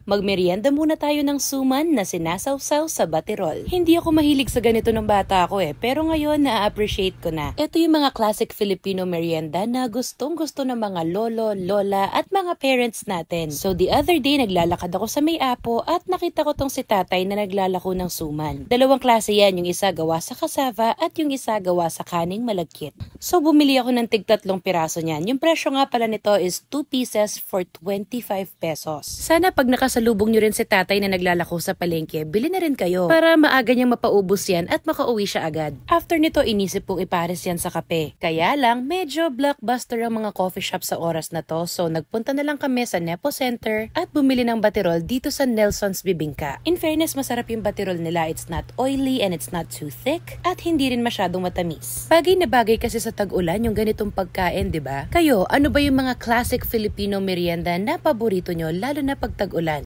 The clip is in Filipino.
Magmerienda muna tayo ng suman na sinasawsaw sa baterol. Hindi ako mahilig sa ganito ng bata ako pero ngayon na-appreciate ko na. Ito yung mga classic Filipino merienda na gustong-gusto ng mga lolo, lola at mga parents natin. So the other day naglalakad ako sa May Apo at nakita ko tong si tatay na naglalako ng suman. Dalawang klase yan, yung isa gawa sa cassava at yung isa gawa sa kaning malagkit. So bumili ako ng tig 3 piraso niyan. Yung presyo nga pala nito is 2 pieces for 25 pesos. Sana pag nakasalubong nyo rin si tatay na naglalako sa palengke, bili na rin kayo para maaga niyang mapaubos yan at makauwi siya agad. After nito, inisip kong ipares yan sa kape. Kaya lang, medyo blockbuster ang mga coffee shop sa oras na to, so nagpunta na lang kami sa Nepo Center at bumili ng baterol dito sa Nelson's Bibingka. In fairness, masarap yung baterol nila. It's not oily and it's not too thick at hindi rin masyadong matamis. Bagay na bagay kasi sa tag-ulan yung ganitong pagkain, 'di ba? Kayo, ano ba yung mga classic Filipino merienda na paborito nyo lalo na pag tag-ulan?